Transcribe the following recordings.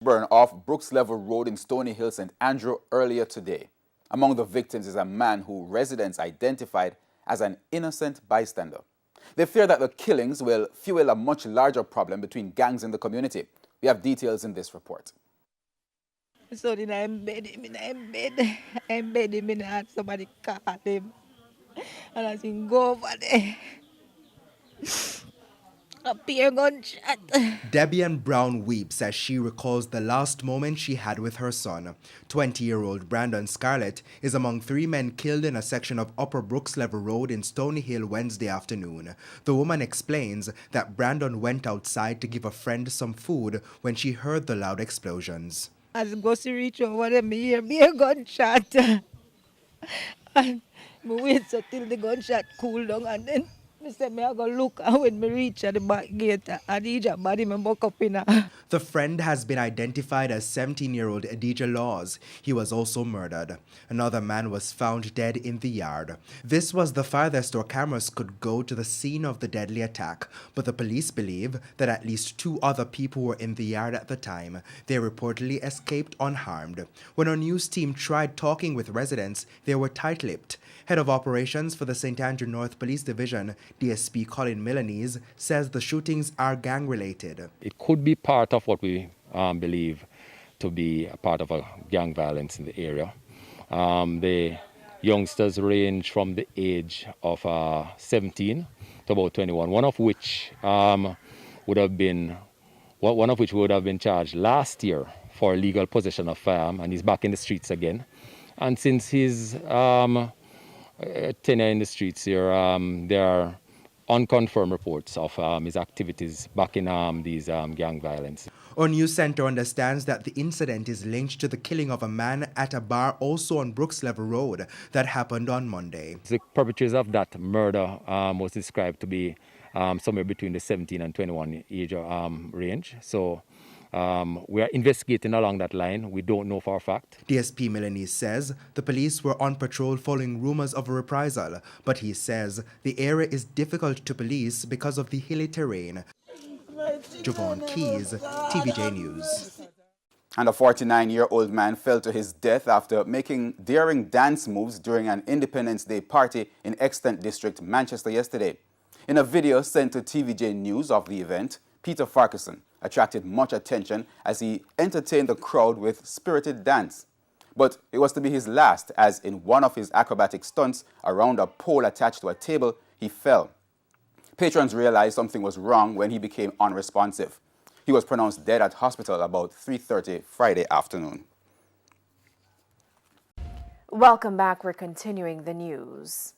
Burn off Brooks Level Road in Stony Hill, St. Andrew earlier today. Among the victims is a man who residents identified as an innocent bystander. They fear that the killings will fuel a much larger problem between gangs in the community. We have details in this report. So then I embed him in and somebody call him. And I think go over there. A peer gunshot. Debian Brown weeps as she recalls the last moment she had with her son. 20-year-old Brandon Scarlett is among 3 men killed in a section of Upper Brooks Level Road in Stony Hill Wednesday afternoon. The woman explains that Brandon went outside to give a friend some food when she heard the loud explosions. As I go to reach over there, I hear a gunshot. And I wait till the gunshot cool down, and then I said, I go look, and when I reach at the back gate, Adija body me buck up in her. The friend has been identified as 17-year-old Adija Laws. He was also murdered. Another man was found dead in the yard. This was the farthest our cameras could go to the scene of the deadly attack, but the police believe that at least 2 other people were in the yard at the time. They reportedly escaped unharmed. When our news team tried talking with residents, they were tight-lipped. Head of operations for the St. Andrew North Police Division, DSP Colin Milanese, says the shootings are gang-related. It could be part of what we believe to be a part of a gang violence in the area. The youngsters range from the age of 17 to about 21, one of which would have been charged last year for illegal possession of firearm, and he's back in the streets again. And since his tenure in the streets here, there are unconfirmed reports of his activities back in these gang violence. Our news center understands that the incident is linked to the killing of a man at a bar also on Brooks Level Road that happened on Monday. The perpetrators of that murder was described to be somewhere between the 17 and 21 age range. So we are investigating along that line. We don't know for a fact. DSP Milanese says the police were on patrol following rumors of a reprisal, but he says the area is difficult to police because of the hilly terrain. Javon Keys, TVJ News. And a 49-year-old man fell to his death after making daring dance moves during an Independence Day party in Extant District, Manchester yesterday. In a video sent to TVJ News of the event, Peter Ferguson attracted much attention as he entertained the crowd with spirited dance. But it was to be his last, as in one of his acrobatic stunts around a pole attached to a table, he fell. Patrons realized something was wrong when he became unresponsive. He was pronounced dead at hospital about 3:30 Friday afternoon. Welcome back. We're continuing the news.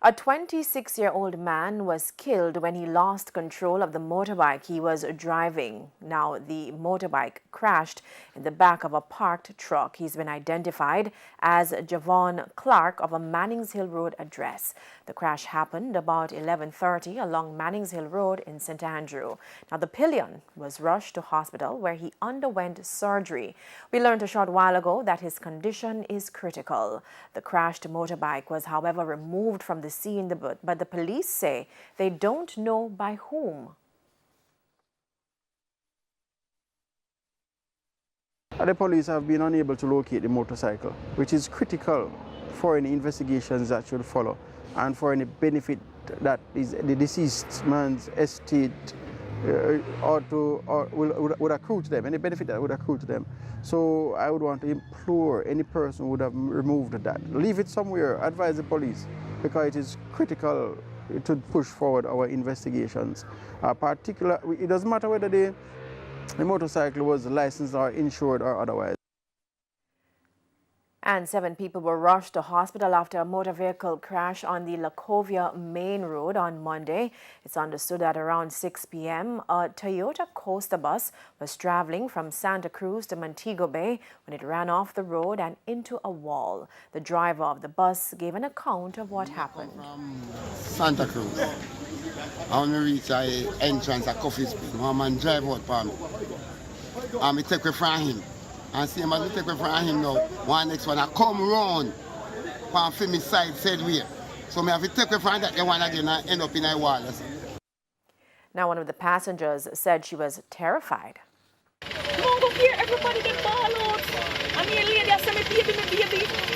A 26-year-old man was killed when he lost control of the motorbike he was driving. Now, the motorbike crashed in the back of a parked truck. He's been identified as Javon Clark of a Mannings Hill Road address. The crash happened about 11:30 along Mannings Hill Road in St. Andrew. Now, the pillion was rushed to hospital where he underwent surgery. We learned a short while ago that his condition is critical. The crashed motorbike was, however, removed from the scene, but the police say they don't know by whom. The police have been unable to locate the motorcycle, which is critical for any investigations that should follow and for any benefit that is the deceased man's estate would accrue to them, any benefit that would accrue to them. So I would want to implore any person who would have removed that, leave it somewhere, advise the police, because it is critical to push forward our investigations. It doesn't matter whether the motorcycle was licensed or insured or otherwise. And 7 people were rushed to hospital after a motor vehicle crash on the Lacovia main road on Monday. It's understood that around 6 p.m., a Toyota Coaster bus was traveling from Santa Cruz to Montego Bay when it ran off the road and into a wall. The driver of the bus gave an account of what happened. From Santa Cruz, I want to reach the entrance at Coffee Spring. My man drive out for me. I take me from him. And see him as we take me from him now, one next one I come round from my side said way. So I have to take me from that one again and end up in a wall. Now, one of the passengers said she was terrified. No, hear everybody get ball out. And me lady, I say me baby.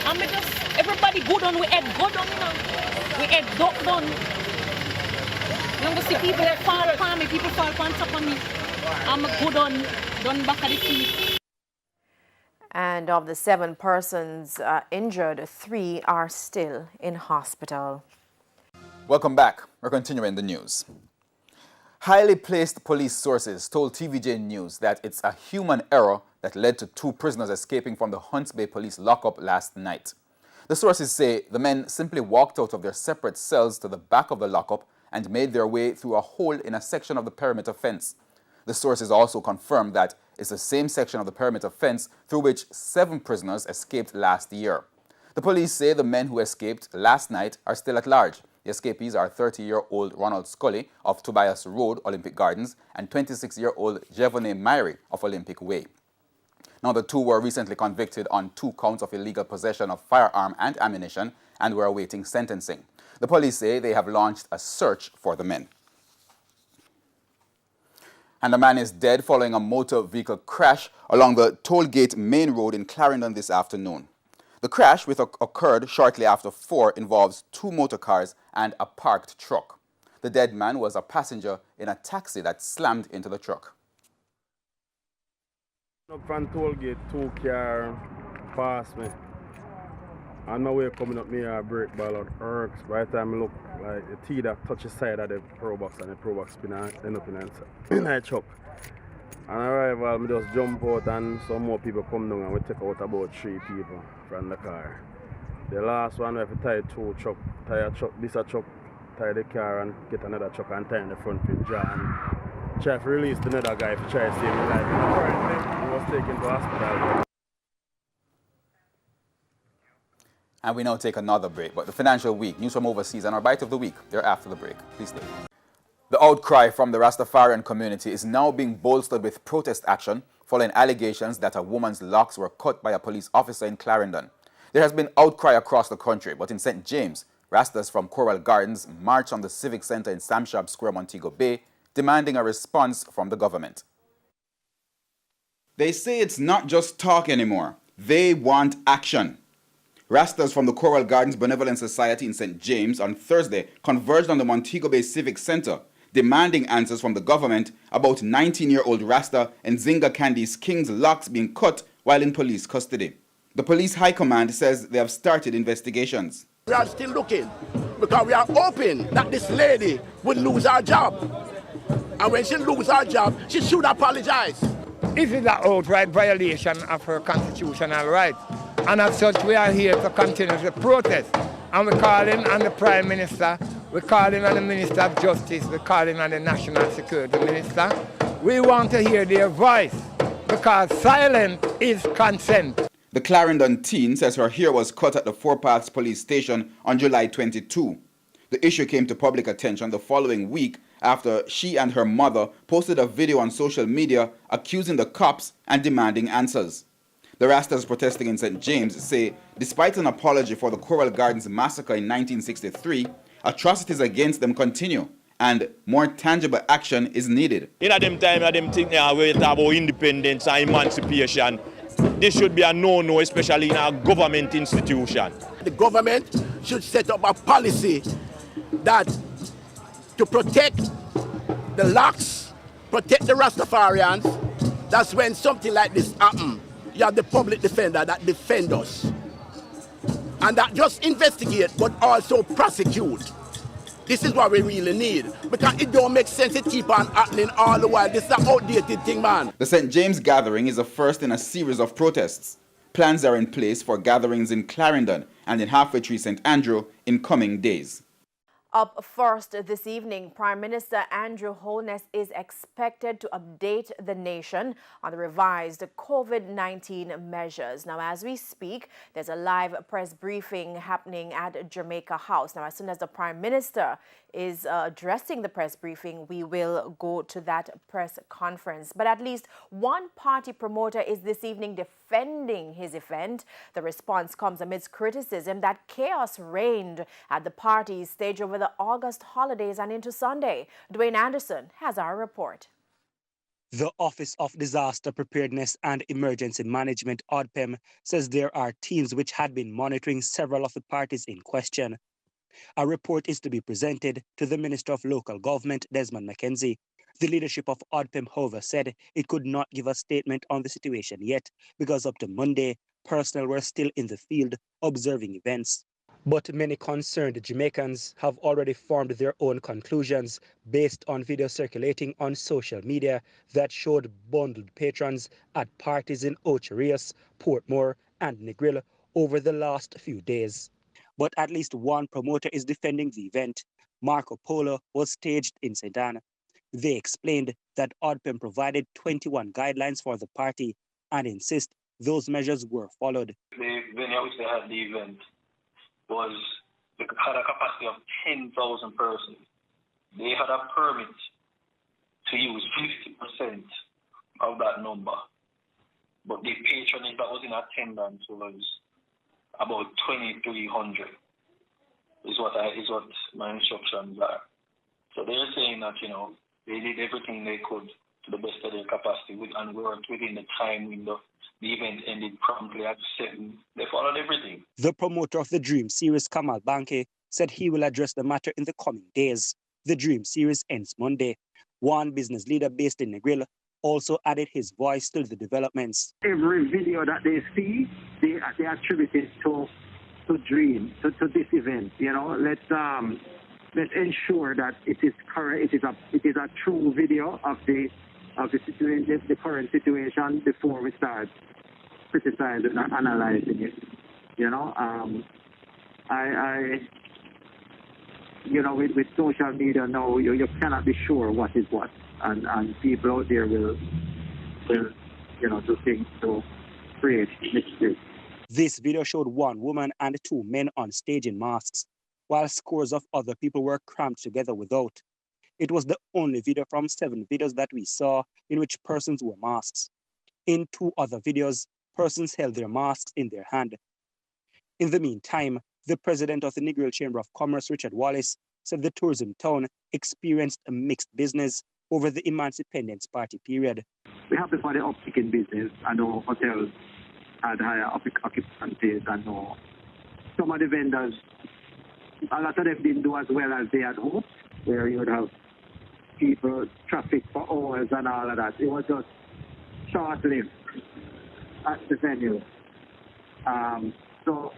And me just, everybody good on, we head good on, you know. We head duck done. You know, see people that fall upon me, people fall upon top of me. I'm good on, done back at the feet. And of the 7 persons injured, 3 are still in hospital. Welcome back. We're continuing the news. Highly placed police sources told TVJ News that it's a human error that led to 2 prisoners escaping from the Hunts Bay police lockup last night. The sources say the men simply walked out of their separate cells to the back of the lockup and made their way through a hole in a section of the perimeter fence. The sources also confirmed that it's the same section of the perimeter fence through which 7 prisoners escaped last year. The police say the men who escaped last night are still at large. The escapees are 30-year-old Ronald Scully of Tobias Road, Olympic Gardens, and 26-year-old Javon Clark of Olympic Way. Now, the 2 were recently convicted on 2 counts of illegal possession of firearm and ammunition and were awaiting sentencing. The police say they have launched a search for the men. And a man is dead following a motor vehicle crash along the Tollgate Main Road in Clarendon this afternoon. The crash, which occurred shortly after 4, involves 2 motor cars and a parked truck. The dead man was a passenger in a taxi that slammed into the truck. Up from Tollgate, 2 cars passed me. On my way coming up, me a brake ball out irks. By the time I look, like the T that touch the side of the pro box and the pro box spin and end up in a truck. On arrival, I just jump out and some more people come down and we take out about 3 people from the car. The last one we have to tie 2 truck, tie a truck, this a truck, tie the car and get another truck and tie in the front with John. And try to release the other guy to try to save his life. Apparently, he was taken to hospital. And we now take another break. But the Financial Week, news from overseas, and our bite of the week, they're after the break. Please stay. The outcry from the Rastafarian community is now being bolstered with protest action following allegations that a woman's locks were cut by a police officer in Clarendon. There has been outcry across the country, but in St. James, Rastas from Coral Gardens marched on the Civic Centre in Samshab Square, Montego Bay, demanding a response from the government. They say it's not just talk anymore. They want action. Rastas from the Coral Gardens Benevolent Society in St. James on Thursday converged on the Montego Bay Civic Centre, demanding answers from the government about 19-year-old Rasta Nzinga Candice King's locks being cut while in police custody. The police high command says they have started investigations. We are still looking because we are hoping that this lady would lose her job. And when she loses her job, she should apologize. This is an outright violation of her constitutional rights. And as such, we are here to continue the protest. And we're calling on the Prime Minister, we're calling on the Minister of Justice, we're calling on the National Security Minister. We want to hear their voice because silence is consent. The Clarendon teen says her hair was cut at the Four Paths police station on July 22. The issue came to public attention the following week after she and her mother posted a video on social media accusing the cops and demanding answers. The Rastas protesting in St. James say despite an apology for the Coral Gardens massacre in 1963, atrocities against them continue and more tangible action is needed. In them time, them think we talk about independence and emancipation. This should be a no-no, especially in a government institution. The government should set up a policy that to protect the locks, protect the Rastafarians. That's when something like this happens. You have the public defender that defend us. And that just investigate, but also prosecute. This is what we really need. Because it don't make sense to keep on happening all the while. This is an outdated thing, man. The St. James gathering is the first in a series of protests. Plans are in place for gatherings in Clarendon and in Halfway Tree St. Andrew in coming days. Up first this evening, Prime Minister Andrew Holness is expected to update the nation on the revised COVID-19 measures. Now, as we speak, there's a live press briefing happening at Jamaica House. Now, as soon as the Prime Minister is addressing the press briefing, we will go to that press conference. But at least one party promoter is this evening defending his event. The response comes amidst criticism that chaos reigned at the party's stage over the August holidays and into Sunday. Dwayne Anderson has our report. The Office of Disaster Preparedness and Emergency Management, ODPEM, says there are teams which had been monitoring several of the parties in question. A report is to be presented to the Minister of Local Government, Desmond McKenzie. The leadership of ODPEM, however, said it could not give a statement on the situation yet because up to Monday, personnel were still in the field observing events. But many concerned Jamaicans have already formed their own conclusions based on video circulating on social media that showed bundled patrons at parties in Ocho Rios, Portmore, and Negril over the last few days. But at least one promoter is defending the event. Marco Polo was staged in St. Anne. They explained that ODPEM provided 21 guidelines for the party and insist those measures were followed. The venue which they had the event had a capacity of 10,000 persons. They had a permit to use 50% of that number. But the patronage that was in attendance was about 2,300 is what my instructions are. So they're saying that, they did everything they could to the best of their capacity and worked within the time window. The event ended promptly at 7. They followed everything. The promoter of the Dream Series, Kamal Banke, said he will address the matter in the coming days. The Dream Series ends Monday. One business leader based in Negril also added his voice to the developments. Every video that they see, they attribute it to Dream, to this event. Let's ensure that it is correct. It is a true video of the situation, the current situation, before we start criticizing and analyzing it. With social media now, you cannot be sure what is what, and people out there will do things to create mistakes. This video showed one woman and 2 men on stage in masks, while scores of other people were crammed together without. It was the only video from 7 videos that we saw in which persons wore masks. In 2 other videos, persons held their masks in their hand. In the meantime, the president of the Negril Chamber of Commerce, Richard Wallace, said the tourism town experienced a mixed business over the Emancipendence Party period. We have for the uptick in business. I know hotels had higher occupancies. I know some of the vendors, a lot of them didn't do as well as they had hoped, where you would have people traffic for hours and all of that. It was just short-lived at the venue. And the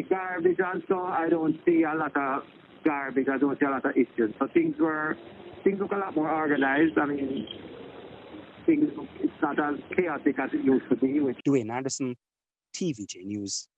garbage also, I don't see a lot of garbage. I don't see a lot of issues. So things look a lot more organized. I mean, it's not as chaotic as it used to be. Dwayne Anderson, TVJ News.